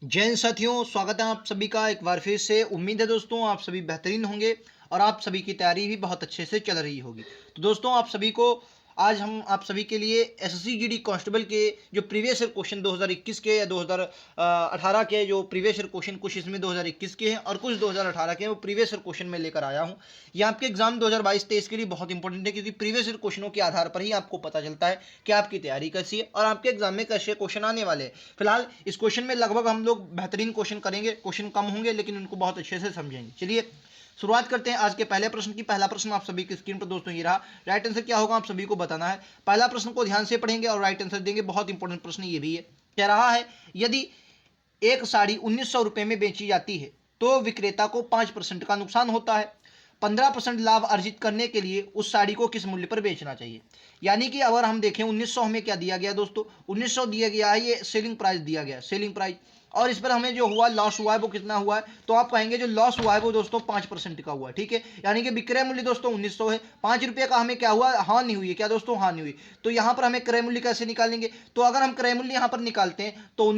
जय हिंद साथियों, स्वागत है आप सभी का एक बार फिर से। उम्मीद है दोस्तों आप सभी बेहतरीन होंगे और आप सभी की तैयारी भी बहुत अच्छे से चल रही होगी। तो दोस्तों आप सभी को आज हम आप सभी के लिए एसएससी जीडी कांस्टेबल के जो प्रीवियस ईयर क्वेश्चन 2021 के या 2018 के जो प्रीवियस ईयर क्वेश्चन कुछ इसमें 2021 के हैं और कुछ 2018 के हैं, वो प्रीवियस ईयर क्वेश्चन में लेकर आया हूं। ये आपके एग्जाम 2022-23 के लिए बहुत इंपॉर्टेंट है, क्योंकि प्रीवियस ईयर क्वेश्चनों के आधार पर ही आपको पता चलता है कि आपकी तैयारी कैसी है और आपके एग्जाम में कैसे क्वेश्चन आने वाले हैं। फिलहाल इस क्वेश्चन में लगभग हम लोग बेहतरीन क्वेश्चन करेंगे, क्वेश्चन कम होंगे लेकिन उनको बहुत अच्छे से समझेंगे। चलिए शुरुआत करते हैं आज के पहले प्रश्न की। पहला प्रश्न आप सभी की स्क्रीन पर दोस्तों ये रहा। राइट आंसर क्या होगा आप सभी को बताना है। पहला प्रश्न को ध्यान से पढ़ेंगे और राइट आंसर देंगे। बहुत इंपॉर्टेंट प्रश्न ये भी है। कह रहा है यदि एक साड़ी 1900 रुपये में बेची जाती है तो विक्रेता को 5% का नुकसान होता है। 15% लाभ अर्जित करने के लिए उस साड़ी को किस मूल्य पर बेचना चाहिए। यानी कि अगर हम देखें 1900 हमें क्या दिया गया दोस्तों, 1900 दिया गया है, ये सेलिंग प्राइस दिया गया, सेलिंग प्राइस। और इस पर हमें जो हुआ लॉस हुआ है वो कितना हुआ है, तो आप कहेंगे जो लॉस हुआ है वो दोस्तों 5% का हुआ है। ठीक है, यानी कि विक्रय मूल्य दोस्तों 1900 है, 5 रुपये का हमें क्या हुआ, हानि हुई है। क्या दोस्तों, हानि हुई। तो यहाँ पर हमें क्रय मूल्य कैसे निकालेंगे, तो अगर हम क्रय मूल्य यहाँ पर निकालते हैं तो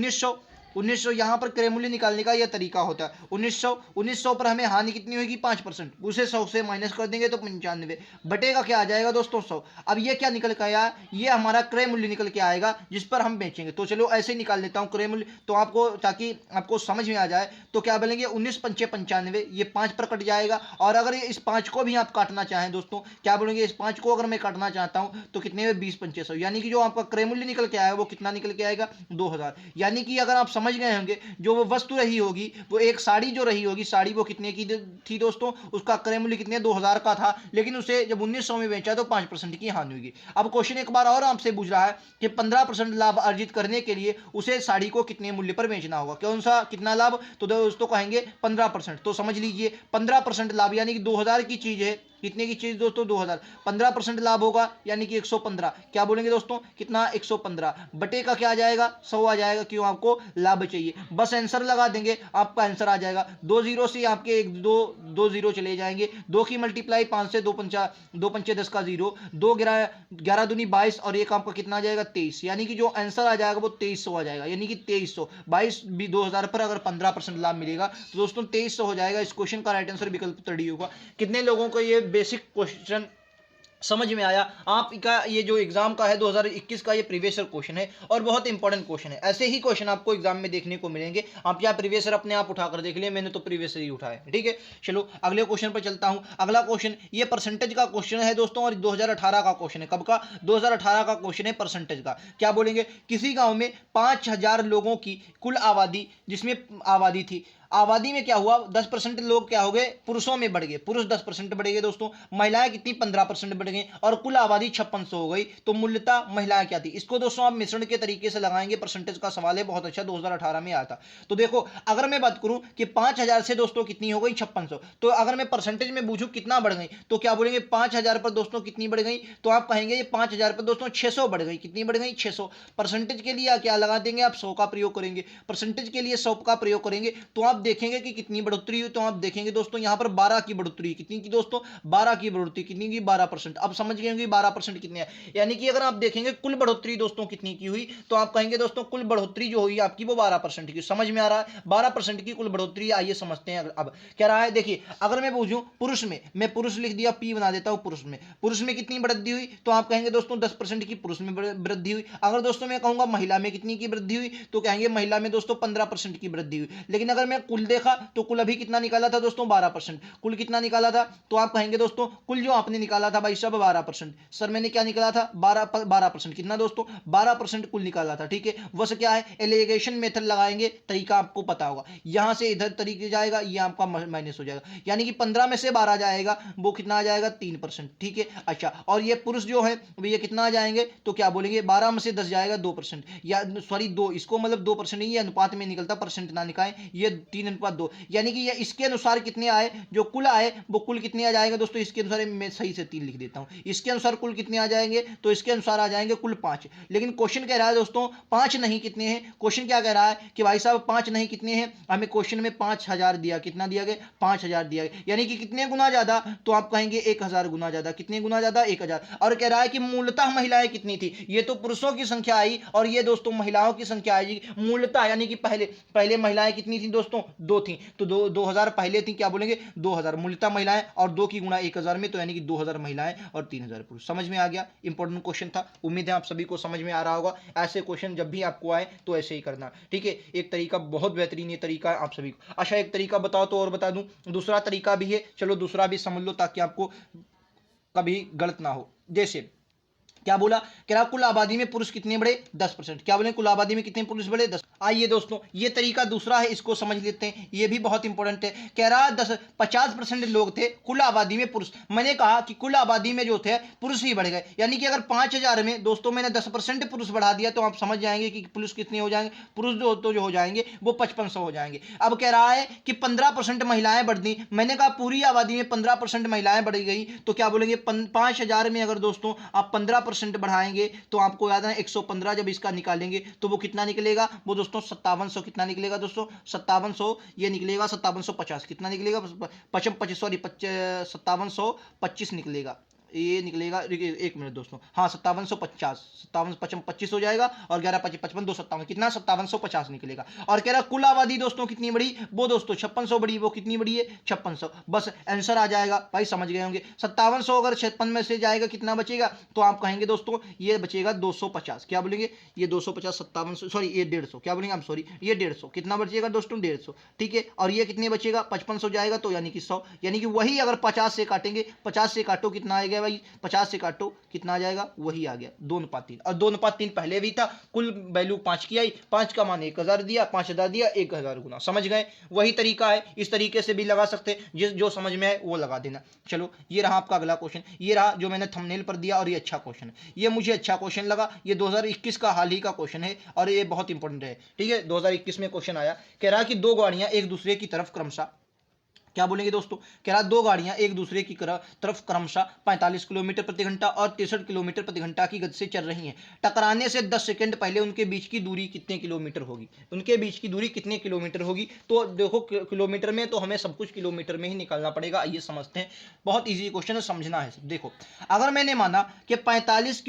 1900 यहाँ पर क्रय मूल्य निकालने का यह तरीका होता है। 1900 पर हमें हानि कितनी होगी, 5%। उसे 100 से माइनस कर देंगे तो 95 बटेगा क्या आ जाएगा दोस्तों, 100। अब ये क्या निकल के आया, ये हमारा क्रय मूल्य निकल के आएगा जिस पर हम बेचेंगे। तो चलो ऐसे निकाल लेता हूँ क्रय मूल्य, तो आपको ताकि आपको समझ में आ जाए। तो क्या बोलेंगे 19 पंचे 95, ये 5 पर कट जाएगा। और अगर ये इस 5 को भी आप काटना चाहें दोस्तों, क्या बोलेंगे इस 5 को अगर मैं काटना चाहता हूं तो कितने में, 20 पंचे 100, यानी कि जो आपका क्रय मूल्य निकल के आएगा वो कितना निकल के आएगा, 2000। यानी कि अगर आप समझ गए होंगे जो वो वस्तु रही होगी, वो एक साड़ी जो रही होगी, साड़ी वो कितने की थी दोस्तों, उसका क्रय मूल्य कितने, 2000 का था, लेकिन उसे जब 1900 में बेचा तो 5% की हानि होगी। अब क्वेश्चन एक बार और आपसे पूछ रहा है कि 15% लाभ अर्जित करने के लिए उसे साड़ी को कितने मूल्य पर बेचना होगा। कौन सा कितना लाभ, तो दोस्तों कहेंगे 15%। तो समझ लीजिए 15% लाभ यानी कि 2000 की चीज है, कितने की चीज दोस्तों, 2000, 15% लाभ होगा यानी कि 115। क्या बोलेंगे दोस्तों, कितना, 115 बटे का क्या आ जाएगा, 100 आ जाएगा। क्यों, आपको लाभ चाहिए, बस आंसर लगा देंगे, आपका आंसर आ जाएगा। 2 जीरो से आपके एक दो जीरो चले जाएंगे, 2 की मल्टीप्लाई 5 से, 2 पंचे 10 का जीरो, 2 11 दूनी 22 और एक आपका कितना आ जाएगा, 23। यानी कि जो आंसर आ जाएगा वो 2300 आ जाएगा। यानी कि 2300, 22 भी 2000 पर अगर 15% लाभ मिलेगा तो दोस्तों 2300 हो जाएगा। इस क्वेश्चन का राइट आंसर विकल्प 30 होगा। कितने लोगों को ये बेसिक क्वेश्चन समझ में आया। आपका ये जो एग्जाम का है 2021 का, ये प्रीवियस ईयर क्वेश्चन है और बहुत इंपॉर्टेंट क्वेश्चन है। ऐसे ही क्वेश्चन आपको एग्जाम में देखने को मिलेंगे। आप यहाँ प्रीवियस ईयर अपने आप उठाकर देख लिए, मैंने तो प्रीवियस ईयर ही उठाया है। ठीक है, चलो अगले क्वेश्चन पर चलता हूँ। अगला क्वेश्चन ये परसेंटेज का क्वेश्चन है दोस्तों, और 2018 का क्वेश्चन है। कब का, 2018 का क्वेश्चन है परसेंटेज का। क्या बोलेंगे, किसी गाँव में 5000 लोगों की कुल आबादी, जिसमें आबादी थी, आबादी में क्या हुआ, 10% लोग क्या हो गए, पुरुषों में बढ़ गए, पुरुष 10% बढ़ गए दोस्तों। महिलाएं कितनी, 15% बढ़ गई और कुल आबादी 5600 हो गई। तो मूल्यता महिलाएं क्या थी, इसको दोस्तों आप मिश्रण के तरीके से लगाएंगे। परसेंटेज का सवाल है, बहुत अच्छा, 2018 में आया था। तो देखो अगर मैं बात करूं कि 5000 से दोस्तों कितनी हो गई, 5600, तो अगर मैं परसेंटेज में पूछूं कितना बढ़ गई, तो क्या बोलेंगे 5000 पर दोस्तों कितनी बढ़ गई, तो आप कहेंगे ये 5000 पर दोस्तों 600 बढ़ गई। कितनी बढ़ गई, 600। परसेंटेज के लिए क्या लगा देंगे आप, 100 का प्रयोग करेंगे। परसेंटेज के लिए 100 का प्रयोग करेंगे तो आप देखेंगे कि कितनी बढ़ोतरी हुई। तो आप देखेंगे दोस्तों यहाँ पर 12 की बढ़ोतरी, कितनी की दोस्तों, 12 की बढ़ोतरी, कितनी की, 12%। अब समझ गए होंगे 12% कितने है। यानी कि अगर आप देखेंगे कुल बढ़ोतरी दोस्तों कितनी की हुई, तो आप कहेंगे दोस्तों कुल बढ़ोतरी जो हुई आपकी वो 12% की। समझ में आ रहा है, 12% की कुल बढ़ोतरी। आइए समझते हैं। अब क्या रहा है, देखिए अगर मैं पूछूं पुरुष में, मैं पुरुष लिख दिया, पी बना देता हूं पुरुष में कितनी वृद्धि हुई, तो आप कहेंगे दोस्तों 10% की पुरुष में वृद्धि हुई। अगर दोस्तों मैं कहूंगा महिला में कितनी की वृद्धि हुई, तो कहेंगे महिला में दोस्तों 15% की वृद्धि हुई। लेकिन अगर मैं कुल देखा तो कुल अभी कितना निकाला था दोस्तों, 12%। कुल कितना निकाला था, तो आप कहेंगे दोस्तों कुल जो आपने निकाला था भाई साहब 12%। सर मैंने क्या निकाला था, 12%। कितना दोस्तों, 12% कुल निकाला था। ठीक है, बस क्या है, एलिगेशन मेथड लगाएंगे, तरीका आपको पता होगा। यहां से इधर तरीके जाएगा, ये आपका माइनस हो जाएगा, यानी कि 15 में से 12 जाएगा, वो कितना आ जाएगा, 3%। ठीक है, अच्छा, और ये पुरुष जो है ये कितना आ जाएंगे, तो क्या बोलेंगे 12 में से 10 जाएगा, 2%, या सॉरी 2, इसको मतलब 2% नहीं, ये अनुपात में निकलता, परसेंट ना निकालें, ये 3:2, यानी कि ये इसके अनुसार कितने आए, जो कुल आए वो कुल कितने आ जाएंगे दोस्तों, इसके अनुसार मैं सही से 3 लिख देता हूं, इसके अनुसार कुल कितने आ जाएंगे, तो इसके अनुसार आ जाएंगे कुल 5। लेकिन क्वेश्चन कह रहा है दोस्तों 5 नहीं कितने हैं, क्वेश्चन क्या कह रहा है कि भाई साहब 5 नहीं कितने हैं, हमें क्वेश्चन में 5000 दिया, कितना दिया गया 5000 दिया गया, यानी कि कितने गुना ज्यादा, तो आप कहेंगे 1000 गुना ज्यादा, कितने गुना ज्यादा 1000। और कह रहा है कि मूलतः महिलाएं कितनी थी, ये तो पुरुषों की संख्या आई और ये दोस्तों महिलाओं की संख्या आएगी मूलतः, यानी कि पहले पहले महिलाएं कितनी थी दोस्तों, 2 थी, तो 2000 पहले थी, क्या बोलेंगे 2000 मूलतः महिलाएं, और 2 की गुणा 1000 में, तो यानी कि 2000 महिलाएं और 3000 पुरुष। समझ में आ गया, इंपॉर्टेंट क्वेश्चन था, उम्मीद है आप सभी को समझ में आ रहा होगा। ऐसे क्वेश्चन जब भी आपको आए तो ऐसे ही करना, ठीक है। एक तरीका बहुत बेहतरीन ये तरीका है आप सभी को। अच्छा एक तरीका बताओ तो और बता दूं, दूसरा तरीका भी है, चलो दूसरा भी समझ लो ताकि आपको कभी गलत ना हो। जैसे क्या बोला, कह रहा कुल आबादी में पुरुष कितने बड़े 10%, क्या बोले कुल आबादी में कितने पुरुष बड़े 10। आइए दोस्तों ये तरीका दूसरा है, इसको समझ लेते हैं, ये भी बहुत इंपॉर्टेंट है। कह रहा 50% लोग थे कुल आबादी में पुरुष, मैंने कहा कि कुल आबादी में जो थे पुरुष ही बढ़ गए, यानी कि अगर 5000 में दोस्तों मैंने 10% पुरुष बढ़ा दिया तो आप समझ जाएंगे कि पुरुष कितने हो जाएंगे, पुरुष जो हो जाएंगे वो 5500 हो जाएंगे। अब कह रहा है कि 15% महिलाएं बढ़ दी, मैंने कहा पूरी आबादी में 15% महिलाएं बढ़ गई, तो क्या बोलेंगे 5000 में अगर दोस्तों आप 15% बढ़ाएंगे तो आपको याद है 115, जब इसका निकालेंगे तो वो कितना निकलेगा, वो दोस्तों 5700, कितना निकलेगा दोस्तों 5700, ये निकलेगा 5750, कितना निकलेगा 5725 निकलेगा, ये निकलेगा, एक मिनट दोस्तों, हाँ 5750, 5725 हो जाएगा, और 11 25 55 2 57, कितना 5750 निकलेगा। और कह रहा कुल आबादी दोस्तों कितनी बड़ी, वो दोस्तों 5600 बड़ी, वो कितनी बड़ी है 5600, बस आंसर आ जाएगा भाई, समझ गए होंगे। 5700 अगर 56 में से जाएगा कितना बचेगा, तो आप कहेंगे दोस्तों ये बचेगा 250, क्या बोलेंगे ये 250, 5700 सॉरी ये 150, क्या बोलेंगे हम सॉरी ये 150, कितना बचेगा दोस्तों 150, ठीक है। और ये कितने बचेगा 5500 जाएगा तो यानी कि 100, यानी कि वही अगर 50 से काटेंगे, 50 से काटो कितना आएगा भाई, 50 से काटो कितना आ जाएगा, वही आ गया 2:3, और 2:3 पहले भी था, कुल वैल्यू 5 की आई, 5 का मान 1000 दिया, 5000 दिया, 1000 गुना, समझ गए। वही तरीका है, इस तरीके से भी लगा सकते हैं, जिस जो समझ में आए वो लगा देना। चलो ये रहा आपका अगला क्वेश्चन, ये रहा जो मैंने थंबनेल पर दिया, और ये अच्छा क्वेश्चन है, ये मुझे अच्छा क्वेश्चन लगा, ये 2021 का हाल ही का क्वेश्चन है और ये बहुत इंपॉर्टेंट है, ठीक है। 2021 में क्वेश्चन आया, कह रहा कि दो गाड़ियां एक दूसरे की तरफ क्रमशः, क्या बोलेंगे दोस्तों, कह रहा दो गाड़ियां एक दूसरे की तरफ क्रमशः 45 किलोमीटर प्रति घंटा और 63 किलोमीटर प्रति घंटा की गति से चल रही हैं। टकराने से 10 सेकंड पहले उनके बीच की दूरी कितने किलोमीटर होगी, उनके बीच की दूरी कितने किलोमीटर होगी। तो देखो किलोमीटर में, तो हमें सब कुछ किलोमीटर में ही निकालना पड़ेगा। आइए समझते हैं, बहुत ईजी क्वेश्चन है, समझना है। देखो अगर मैंने माना कि 45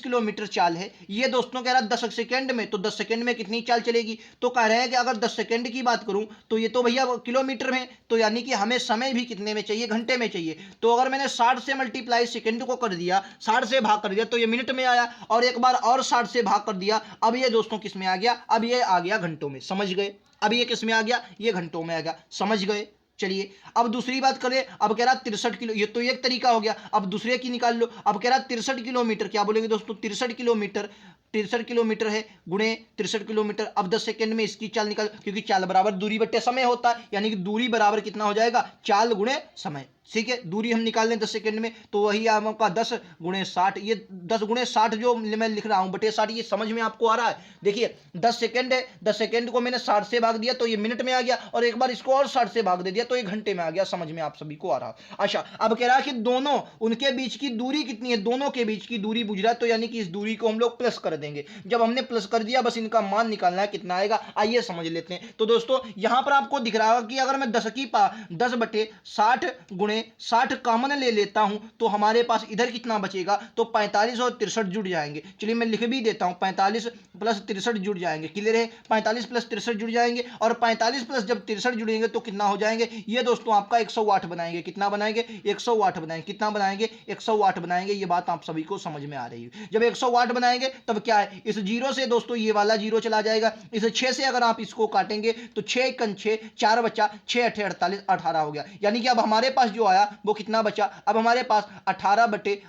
किलोमीटर चाल है, ये दोस्तों कह रहा 10 सेकंड में, तो 10 सेकंड में कितनी चाल चलेगी, तो कह रहे हैं कि अगर 10 सेकंड की बात करूं तो ये तो भैया किलोमीटर में, तो यानी कि हमें समय भी कितने में चाहिए, घंटे में चाहिए। तो अगर मैंने 60 से मल्टीप्लाई सेकंड को कर दिया, 60 से भाग कर दिया तो ये मिनट में आया, और एक बार और 60 से भाग कर दिया, अब ये दोस्तों किस में आ गया, अब ये आ गया घंटों में, समझ गए। अब ये किस में आ गया, ये घंटों में आ गया, समझ गए। चलिए अब दूसरी बात करें, अब कह रहा 63 किलो, ये तो एक तरीका हो गया, अब दूसरे की निकाल लो। अब कह रहा 63 किलोमीटर, क्या बोलेंगे दोस्तों 63 किलोमीटर है गुणे 63 किलोमीटर। अब 10 सेकंड में इसकी चाल निकाल, क्योंकि चाल बराबर दूरी बट्टे समय होता है, यानी कि दूरी बराबर कितना हो जाएगा, चाल गुणे समय, ठीक है। दूरी हम निकाल लें 10 सेकंड में, तो वही आपका 10 गुणे 60, ये 10 गुणे 60 जो मैं लिख रहा हूं बटे 60, ये समझ में आपको आ रहा है। देखिए 10 सेकंड है, 10 सेकंड को मैंने 60 से भाग दिया तो ये मिनट में आ गया, और एक बार इसको और 60 से भाग दे दिया तो ये घंटे में आ गया, समझ में आप सभी को आ रहा। अच्छा अब कह रहा है कि दोनों उनके बीच की दूरी कितनी है, दोनों के बीच की दूरी पूछ रहा है, तो यानी कि इस दूरी को हम लोग प्लस कर देंगे। जब हमने प्लस कर दिया, बस इनका मान निकालना है कितना आएगा, आइए समझ लेते हैं। तो दोस्तों यहां पर आपको दिख रहा होगा कि अगर मैं 10 बटे 60 गुणे 60 कॉमन ले लेता हूं तो हमारे पास इधर कितना बचेगा, तो 45 और 63 जुड़ जाएंगे। चलिए मैं लिख भी देता हूं, 45 प्लस 63 जुड़ जाएंगे, क्लियर है। 45 प्लस 63 जुड़ जाएंगे, और 45 प्लस जब 63 जुड़ेंगे तो कितना हो जाएंगे, ये दोस्तों आपका 108 बनाएंगे। कितना बनाएंगे, 108 बनाएंगे। कितना बनाएंगे, 108 बनाएंगे। ये बात आप सभी को समझ में आ रही है। जब 108 बनाएंगे तब क्या है, इस जीरो से दोस्तों ये वाला जीरो चला जाएगा, इस 6 से अगर आप इसको काटेंगे तो 6 1 6, 4 बचा, 6 8 48, 18 हो गया। यानी कि अब हमारे पास जो आया वो कितना बचा, अब हमारे पास 18 बटे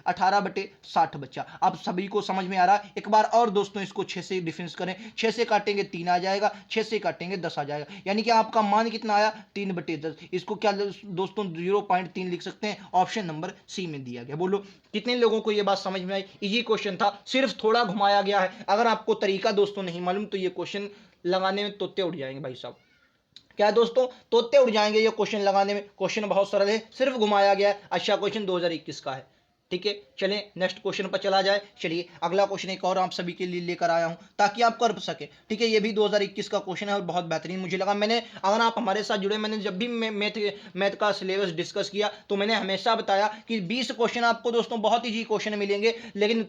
60 बचा। अब सभी को समझ में आ रहा है। एक बार और दोस्तों इसको 6 से डिफरेंस करें, 6 से काटेंगे 3 आ जाएगा, 6 से काटेंगे 10 आ जाएगा, यानी कि आपका मान कितना आया 3 बटे 10। इसको क्या दोस्तों 0.3 लिख सकते हैं, ऑप्शन नंबर सी में दिया गया। बोलो कितने लोगों को यह बात समझ में आई। इजी क्वेश्चन था, सिर्फ थोड़ा घुमाया गया है। अगर आपको तरीका दोस्तों नहीं मालूम तो ये क्वेश्चन लगाने में तोते उड़ जाएंगे भाई साहब। क्या है दोस्तों, तोते उड़ जाएंगे ये क्वेश्चन लगाने में। क्वेश्चन बहुत सरल है, सिर्फ घुमाया गया है। अच्छा क्वेश्चन 2021 का है। ठीक है, चलें नेक्स्ट क्वेश्चन पर चला जाए। चलिए अगला क्वेश्चन एक और आप सभी के लिए लेकर आया हूं ताकि आप कर सके। ठीक है, ये भी 2021 का क्वेश्चन है और बहुत बेहतरीन मुझे लगा। मैंने, अगर आप हमारे साथ जुड़े, मैंने जब भी मैथ का सिलेबस डिस्कस किया तो मैंने हमेशा बताया कि 20 क्वेश्चन आपको दोस्तों बहुत ईजी क्वेश्चन मिलेंगे, लेकिन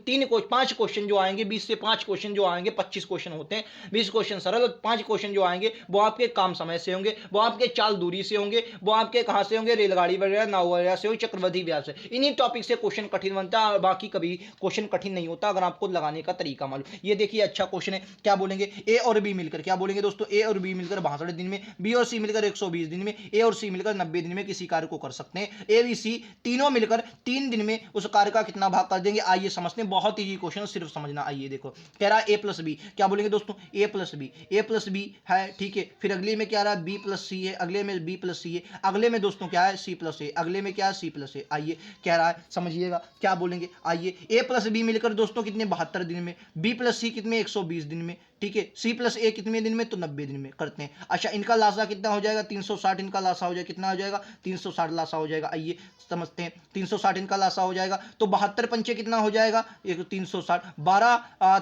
5 क्वेश्चन जो आएंगे, 20 से 5 क्वेश्चन जो आएंगे, 25 क्वेश्चन होते हैं, 20 क्वेश्चन सरल और 5 क्वेश्चन जो आएंगे वो आपके काम समय से होंगे, वो आपके चाल दूरी से होंगे, वो आपके कहां से होंगे, रेलगाड़ी वगैरह, नाव वगैरह से, चक्रवृद्धि ब्याज से। इन्हीं टॉपिक से क्वेश्चन कठिन बनता है, बाकी कभी क्वेश्चन कठिन नहीं होता अगर आपको लगाने का तरीका मालूम। ये देखिए अच्छा क्वेश्चन है, क्या बोलेंगे, ए और बी मिलकर, क्या बोलेंगे दोस्तों, ए और बी मिलकर 62 दिन में, बी और सी मिलकर 120 दिन में, ए और सी मिलकर 90 दिन में किसी कार्य को कर सकते हैं। ए बी सी तीनों मिलकर 3 दिन में उस कार्य का कितना भाग कर देंगे। आइए समझते हैं, बहुत ईजी क्वेश्चन, सिर्फ समझना। आइए देखो, कह रहा है ए प्लस बी, क्या बोलेंगे दोस्तों, ए प्लस बी है। ठीक है, फिर अगले में क्या रहा है, बी प्लस सी है, अगले में बी प्लस सी है, अगले में दोस्तों क्या है, सी प्लस ए, अगले में क्या है, सी प्लस ए। आइए कह रहा है समझिएगा क्या बोलेंगे। आइए ए प्लस बी मिलकर दोस्तों कितने, 72 दिन में, बी प्लस सी कितने, 120 दिन में। ठीक है, सी प्लस ए कितने दिन में, तो 90 दिन में करते हैं। अच्छा इनका लासा कितना हो जाएगा, 360 इनका लासा हो जाएगा, कितना हो जाएगा, 360 लासा हो जाएगा। आइए समझते हैं, 360 इनका लासा हो जाएगा तो 72 पंचे कितना हो जाएगा, 360, 12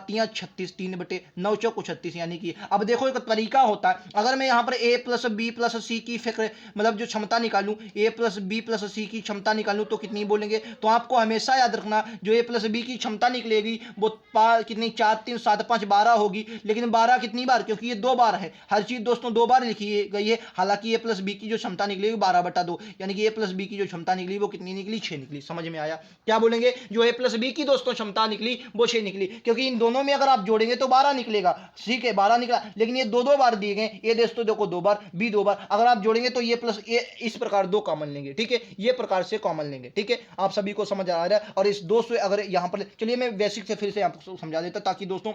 3 36, 3/9 चौको 36। यानी कि अब देखो एक तरीका होता है, अगर मैं यहाँ पर ए प्लस बी प्लस सी की फिक्र, मतलब जो क्षमता निकालूं, ए प्लस बी प्लस सी की क्षमता निकालूं तो कितनी बोलेंगे, तो आपको हमेशा याद रखना जो ए प्लस बी की क्षमता निकलेगी वो कितनी, 4 3 7 5 12 होगी। लेकिन 12 कितनी बार, क्योंकि ये 2 बार है, हर चीज दोस्तों 2 बार लिखी गई है। हालांकि ए प्लस बी की जो क्षमता निकलेगी 12/2, यानी कि ए प्लस बी की जो क्षमता निकली वो कितनी निकली, 6 निकली। समझ में आया, क्या बोलेंगे, जो ए प्लस बी की दोस्तों क्षमता निकली वो 6 निकली, क्योंकि इन दोनों में अगर आप जोड़ेंगे तो 12 निकलेगा। ठीक है, 12 निकला, लेकिन ये 2 बार दिए गए, ये दोस्तों देखो 2 बार, बी 2 बार, अगर आप जोड़ेंगे तो ये प्लस ए इस प्रकार 2 कॉमन लेंगे। ठीक है, ये प्रकार से कॉमन लेंगे। ठीक है, आप सभी को समझ आ रहा है। और इस 2 से अगर यहां पर, चलिए मैं बेसिक से फिर से आपको समझा देता ताकि दोस्तों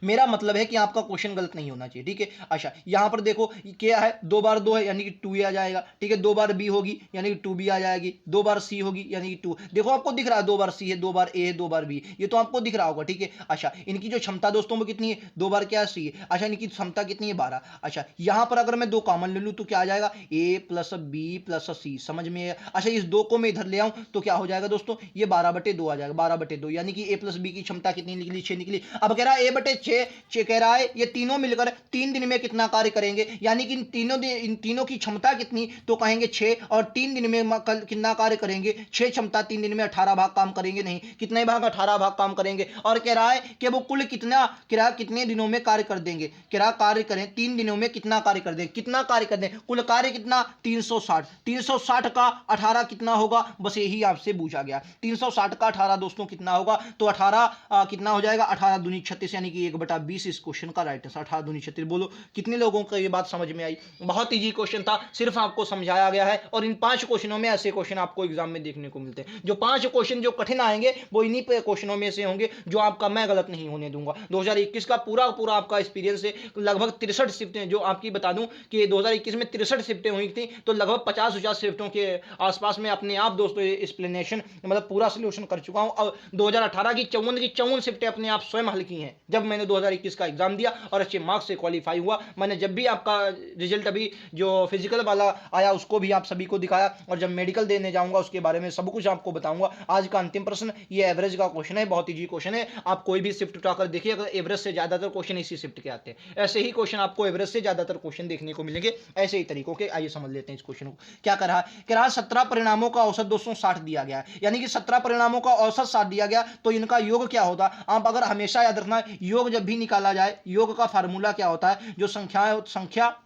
मेरा मतलब है कि आपका क्वेश्चन गलत नहीं होना चाहिए। ठीक है, अच्छा यहां पर देखो क्या है, 2 बार 2 है यानी कि 2 आ जाएगा। ठीक है, 2 बार बी होगी यानी कि 2 बी आ जाएगी, 2 बार सी होगी यानी कि 2। देखो आपको दिख रहा है 2 बार सी है, 2 बार ए है, 2 बार बी, ये तो आपको दिख रहा होगा। ठीक है, अच्छा इनकी जो क्षमता दोस्तों वो कितनी है, 2 बार क्या सी है, अच्छा इनकी क्षमता कितनी है, 12। अच्छा यहां पर अगर मैं 2 कॉमन ले लूं तो क्या आ जाएगा, ए प्लस बी प्लस सी। समझ में आया। अच्छा इस 2 को मैं इधर ले आऊं तो क्या हो जाएगा दोस्तों, ये 12/2 आ जाएगा, 12/2, यानी कि ए प्लस बी की क्षमता कितनी निकली, 6 निकली। अब कह रहा है ए/6 कह रहा है ये तीनों मिलकर 3 दिन में कितना कार्य करेंगे, यानी कि इन तीनों की क्षमता कितनी, तो कहेंगे 6, और 3 दिन में कितना कार्य करेंगे, 6 क्षमता 3 दिन में 18 भाग काम करेंगे, नहीं कितने भाग, 18 भाग काम करेंगे। और कह रहा है कि वो कुल कितने दिनों में कार्य कर देंगे, कार्य करें 3 दिनों में कितना कार्य कर देंगे, कितना कार्य कर देंगे, कुल कार्य कितना, 360 का 18 कितना होगा, बस यही आपसे पूछा गया। 360 का 18 दोस्तों कितना होगा, तो 18 कितना हो जाएगा, 18 दूनी 36 यानी कि 1/20 इस क्वेश्चन का राइट आंसर। 18 दूनी 36। बोलो कितने लोगों को ये बात समझ में आई। बहुत इजी क्वेश्चन था, सिर्फ आपको समझाया गया है। और इन 5 क्वेश्चनों में ऐसे क्वेश्चन आपको एग्जाम में देखने को मिलते हैं। जो 5 क्वेश्चन जो कठिन आएंगे वो इन्हीं क्वेश्चनों में से होंगे जो आपका मैं गलत नहीं होने दूंगा। 2021 का पूरा आपका एक्सपीरियंस है, लगभग 63 शिफ्टें, जो आपकी बता दूं कि 2021 में 63 शिफ्टें हुई थी, तो लगभग 50 शिफ्टों के आसपास में अपने आप दोस्तों एक्सप्लेनेशन मतलब पूरा सोल्यूशन कर चुका हूं। और 2018 की 54 शिफ्टें अपने आप स्वयं हल की हैं जब मैंने 2021 का एग्जाम दिया और अच्छे मार्क्स से क्वालिफाई हुआ। मैंने जब भी आपका रिजल्ट अभी जो फिजिकल वाला आया उसको भी आप सभी को दिखाया, और जब मेडिकल देने जाऊंगा उसके बारे में सब कुछ आपको बताऊंगा। आज का अंतिम प्रश्न ये एवरेज का क्वेश्चन है, बहुत इजी क्वेश्चन है। आप कोई भी शिफ्ट उठाकर देखिए, अगर एवरेज से ज्यादातर क्वेश्चन इसी शिफ्ट के आते हैं, ऐसे ही क्वेश्चन आपको एवरेज से ज्यादातर क्वेश्चन देखने को मिलेंगे, ऐसे ही तरीकों के। आइए समझ लेते हैं इस क्वेश्चन को। क्या कर रहा है, कह रहा है 17 परिणामों का औसत दोस्तों 60 दिया गया है, यानी कि 17 परिणामों का औसत 60 दिया गया, तो इनका योग क्या होता है। आप अगर हमेशा याद रखना, योग जब भी निकाला जाए, योग का फार्मूला क्या होता है, जो संख्या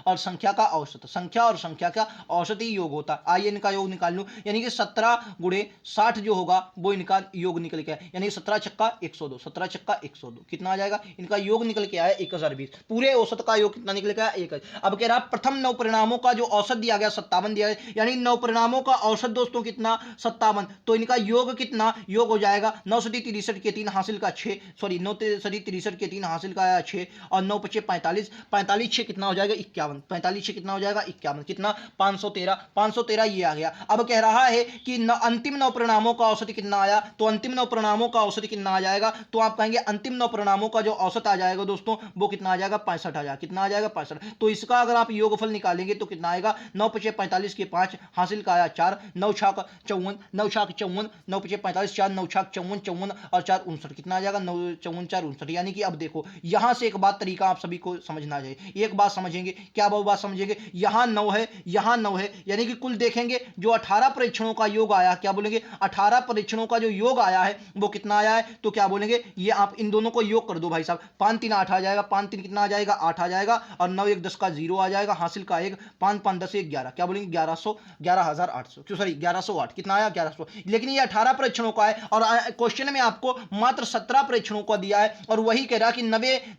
और संख्या का औसत, संख्या और संख्या का औसत ही योग होता है। आइए इनका योग निकाल लूं, यानी कि 17 गुणे 60 जो होगा वो इनका योग निकल के आया, यानी 17 छक्का 102, 17 छक्का 102 कितना आ जाएगा, इनका योग निकल के आया 1020। पूरे औसत का योग कितना निकल के आया, 1। अब कह रहा प्रथम 9 परिणामों का जो औसत दिया गया 57 दिया गया, यानी 9 परिणामों का औसत दोस्तों कितना, 57। तो इनका योग कितना, योग हो जाएगा 9 × 63 के 3 हासिल का 6, सॉरी 9 × 63 के 3 हासिल का 6, और 9 × 5 = 45, 45 6 कितना हो जाएगा 51, 45 से कितना हो जाएगा 51, कितना 513 ये आ गया। अब कह रहा है कि अंतिम 9 परिणामों का औसत कितना आया, तो अंतिम 9 परिणामों का औसत कितना आ जाएगा, तो आप कहेंगे अंतिम 9 परिणामों का जो औसत आ जाएगा दोस्तों वो कितना आ जाएगा 65 आ जाएगा, कितना आ जाएगा 65। तो इसका अगर आप योगफल निकालेंगे तो कितना आएगा, 9 पचे 45 के 5 हासिल का आया 4, 9 छाक 54, 9 छाक 54, 9 पचे 45 4, 9 छाक 54, 54 और 4 59, कितना आ जाएगा 9 54 4 59। यानी कि अब देखो यहां से एक बात तरीका आप सभी को समझना चाहिए, एक बात समझेंगे, क्या वो बात समझेंगे, यहां 9 है यहां 9 है, यानी कि कुल देखेंगे जो 18 परीक्षणों का योग आया, क्या बोलेंगे 18 परीक्षणों का जो योग आया है वो कितना आया है, तो क्या बोलेंगे ये आप इन दोनों को योग कर दो भाई साहब, 5 3 8 आ जाएगा, 5 3 कितना आ जाएगा 8 आ जाएगा, और 9 1 10 का 0 आ जाएगा, हासिल का 1, 5 5 10 1 11, क्या बोलेंगे 11,800, क्यों सॉरी 1108, कितना आया 1100। लेकिन ये 18 परीक्षणों का है और क्वेश्चन में आपको मात्र 17 परीक्षणों का दिया है, और वही कह रहा है कि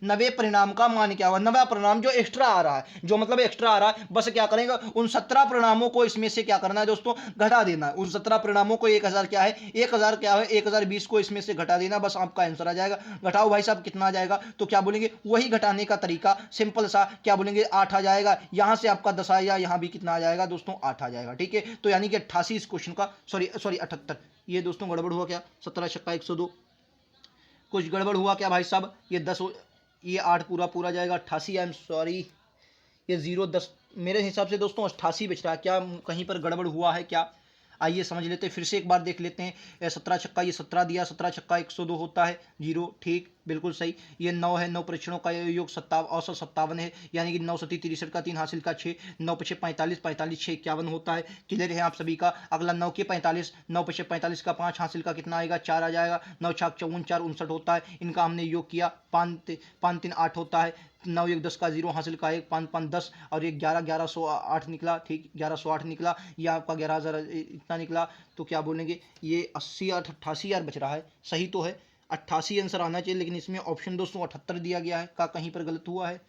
नवे परिणाम का मान क्या होगा, नवा परिणाम जो एक्स्ट्रा आ रहा है, जो मतलब एक्स्ट्रा आ रहा है, बस क्या करेंगे उन 17 परिणामों को इसमें से क्या करना है दोस्तों, घटा देना है। उन 17 परिणामों को 1000 क्या है 1000 क्या है 1020 को इसमें से घटा देना, बस आपका आंसर आ जाएगा। घटाओ भाई साहब कितना आ जाएगा, तो क्या बोलेंगे वही घटाने का तरीका सिंपल सा, क्या बोलेंगे 8 आ जाएगा, यहां से आपका 10 आएगा, यहां भी कितना आ जाएगा दोस्तों 8 आ जाएगा। ठीक है, तो यानी कि 88 इस क्वेश्चन का, सॉरी 78, ये दोस्तों गड़बड़ हुआ क्या, 17 छक्का 102, कुछ गड़बड़ हुआ क्या भाई साहब, ये 10 ये 8 पूरा पूरा जाएगा 88, आई एम सॉरी ये 0 10 मेरे हिसाब से दोस्तों 88 बच रहा है, क्या कहीं पर गड़बड़ हुआ है क्या, आइए समझ लेते हैं, फिर से एक बार देख लेते हैं। 17 छक्का ये 17 दिया, 17 छक्का 102 होता है 0, ठीक बिल्कुल सही। ये 9 है, 9 परीक्षणों का योग 57 औसत 57 है, यानी कि 9 सती 63 का 3 हासिल का 6, 9 पचे 45, 45 6 51 होता है। क्लियर है आप सभी का। अगला 9 के 45, 9 पचे 45 का 5 हासिल का कितना आएगा 4 आ जाएगा, 9 छाक 54 4 59 होता है। इनका हमने योग किया, 5 3 8 होता है, 9 1 10 का 0 हासिल का 1, 5 5 10 और 1 11 1108 निकला, ठीक 1108 निकला, ये आपका 11,000 इतना निकला। तो क्या बोलेंगे ये 80 8 88 यार बच रहा है, सही तो है 88 आंसर आना चाहिए, लेकिन इसमें ऑप्शन दोस्तों 78 दिया गया है, का कहीं पर गलत हुआ है।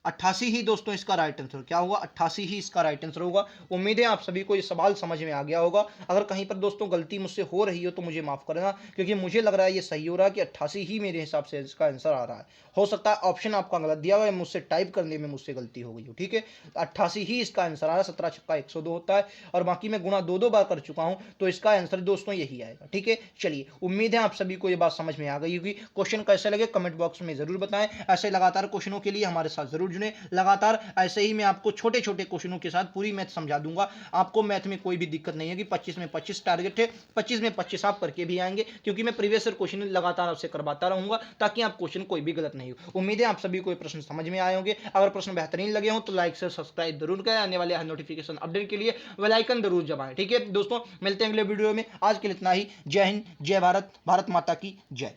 88 ही दोस्तों इसका राइट आंसर, क्या होगा 88 ही इसका राइट आंसर होगा। उम्मीद है आप सभी को ये सवाल समझ में आ गया होगा। अगर कहीं पर दोस्तों गलती मुझसे हो रही हो तो मुझे माफ करना, क्योंकि मुझे लग रहा है ये सही हो रहा है कि 88 ही मेरे हिसाब से इसका आंसर आ रहा है। हो सकता है ऑप्शन आपका गलत दिया हुआ है, मुझसे टाइप करने में मुझसे गलती हो गई हो, ठीक है। 88 ही इसका आंसर आ रहा है, 17 छक्का 102 होता है, और बाकी मैं गुणा 2 बार कर चुका हूं, तो इसका आंसर दोस्तों यही आएगा, ठीक है। चलिए उम्मीद है आप सभी को ये बात समझ में आ गई होगी। क्वेश्चन कैसे लगे कमेंट बॉक्स में जरूर बताएं। ऐसे लगातार क्वेश्चनों के लिए हमारे साथ जरूर जुड़े, लगातार ऐसे ही मैं आपको छोटे छोटे क्वेश्चनों के साथ पूरी मैथ समझा दूंगा। आपको मैथ में कोई भी दिक्कत नहीं है कि 25 में 25 टारगेट है, 25 में 25 आप करके भी आएंगे, क्योंकि मैं प्रीवियस ईयर क्वेश्चन लगातार आपसे करवाता रहूंगा, ताकि आप क्वेश्चन कोई भी गलत नहीं हो। उम्मीद है आप सभी को ये प्रश्न समझ में आए होंगे। अगर प्रश्न बेहतरीन लगे हो तो लाइक से सब्सक्राइब जरूर करें, आने वाले हर नोटिफिकेशन अपडेट के लिए बेल आइकन जरूर दबाएं, ठीक है दोस्तों। मिलते हैं अगले वीडियो में, आज के लिए इतना ही। जय हिंद, जय भारत, भारत माता की जय।